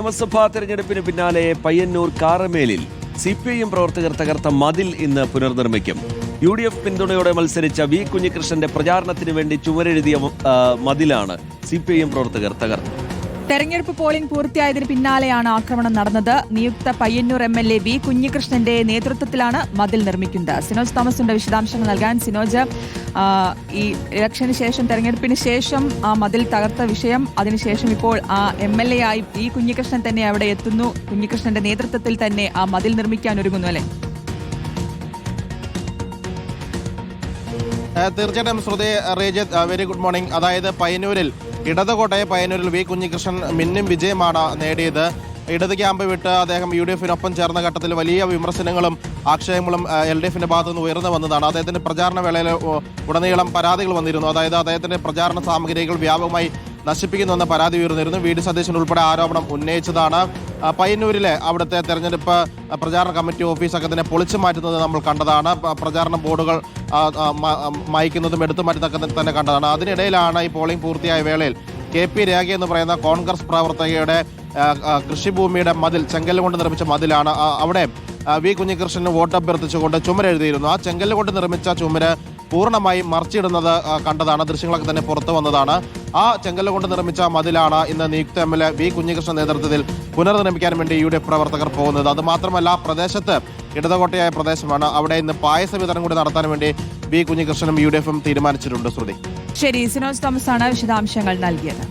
നിയമസഭാ തെരഞ്ഞെടുപ്പിന് പിന്നാലെ പയ്യന്നൂർ കാറമേലിൽ CPIM പ്രവർത്തകർ തകർത്ത മതിൽ ഇന്ന് പുനർനിർമ്മിക്കും. UDF പിന്തുണയോടെ മത്സരിച്ച വി കുഞ്ഞികൃഷ്ണന്റെ പ്രചാരണത്തിന് വേണ്ടി ചുവരെഴുതിയ മതിലാണ് CPIM പ്രവർത്തകർ തകർത്തത്. തെരഞ്ഞെടുപ്പ് പോളിംഗ് പൂർത്തിയായതിന് പിന്നാലെയാണ് ആക്രമണം നടന്നത്. നിയുക്ത പയ്യന്നൂർ MLA വി കുഞ്ഞികൃഷ്ണന്റെ നേതൃത്വത്തിലാണ് മതിൽ നിർമ്മിക്കുന്നത്. സിനോജ് തോമസിന്റെ വിശദാംശങ്ങൾ നൽകാൻ. സിനോജ്, ഈ ഇലക്ഷന് ശേഷം, തെരഞ്ഞെടുപ്പിന് ശേഷം ആ മതിൽ തകർത്ത വിഷയം, അതിനുശേഷം ഇപ്പോൾ ആ MLA ആയി വി കുഞ്ഞികൃഷ്ണൻ തന്നെ അവിടെ എത്തുന്നു. കുഞ്ഞികൃഷ്ണന്റെ നേതൃത്വത്തിൽ തന്നെ ആ മതിൽ നിർമ്മിക്കാൻ ഒരുങ്ങുന്നു, അല്ലേ? തീർച്ചയായിട്ടും ശ്രുതി, റേജിത്ത്, വെരി ഗുഡ് മോർണിംഗ്. അതായത് പയ്യന്നൂരിൽ, ഇടതുകോട്ടയെ പയ്യന്നൂരിൽ വി കുഞ്ഞികൃഷ്ണൻ മിന്നും വിജയമാണ് നേടിയത്. ഇടത് ക്യാമ്പ് വിട്ട് അദ്ദേഹം UDF-നൊപ്പം ചേർന്ന ഘട്ടത്തിൽ വലിയ വിമർശനങ്ങളും ആക്ഷേപങ്ങളും LDF-ന്റെ ഭാഗത്തു നിന്ന് ഉയർന്നു വന്നതാണ്. അദ്ദേഹത്തിന്റെ പ്രചാരണ വേളയിൽ ഉടനീളം പരാതികൾ വന്നിരുന്നു. അതായത് അദ്ദേഹത്തിന്റെ പ്രചാരണ സാമഗ്രികൾ വ്യാപകമായി നശിപ്പിക്കുന്നുവെന്ന പരാതി ഉയർന്നിരുന്നു. VD സതീശൻ ഉൾപ്പെടെ ആരോപണം ഉന്നയിച്ചതാണ്. പയ്യന്നൂരിലെ അവിടുത്തെ തെരഞ്ഞെടുപ്പ് പ്രചാരണ കമ്മിറ്റി ഓഫീസൊക്കെ തന്നെ പൊളിച്ചു മാറ്റുന്നത് നമ്മൾ കണ്ടതാണ്. പ്രചാരണ ബോർഡുകൾ മായ്ക്കുന്നതും എടുത്തു മാറ്റുന്നതൊക്കെ തന്നെ കണ്ടതാണ്. അതിനിടയിലാണ് ഈ പോളിംഗ് പൂർത്തിയായ വേളയിൽ KP രേഖ എന്ന് പറയുന്ന കോൺഗ്രസ് പ്രവർത്തകയുടെ കൃഷിഭൂമിയുടെ മതിൽ, ചെങ്കല്ല് കൊണ്ട് നിർമ്മിച്ച മതിലാണ്. അവിടെ വി കുഞ്ഞികൃഷ്ണന് വോട്ട് അഭ്യർത്ഥിച്ചുകൊണ്ട് ചുമരെഴുതിയിരുന്നു. ആ ചെങ്കല്ല് കൊണ്ട് നിർമ്മിച്ച ചുമര് പൂർണ്ണമായും മറിച്ചിടുന്നത് കണ്ടതാണ്. ദൃശ്യങ്ങളൊക്കെ തന്നെ പുറത്തു വന്നതാണ്. ആ ചെങ്കല്ല് കൊണ്ട് നിർമ്മിച്ച മതിലാണ് ഇന്ന് നിയുക്ത MLA വി കുഞ്ഞികൃഷ്ണൻ നേതൃത്വത്തിൽ പുനർനിർമ്മിക്കാൻ വേണ്ടി UDF പ്രവർത്തകർ പോകുന്നത്. അതുമാത്രമല്ല, പ്രദേശത്ത് ഇടതുകോട്ടയായ പ്രദേശമാണ്. അവിടെ ഇന്ന് പായസ വിതരണം കൂടി നടത്താൻ വേണ്ടി വി കുഞ്ഞികൃഷ്ണനും UDF-ഉം തീരുമാനിച്ചിട്ടുണ്ട്. ശ്രുതി, ശരി. സിനോജ് തോമസ് ആണ് വിശദാംശങ്ങൾ നൽകിയത്.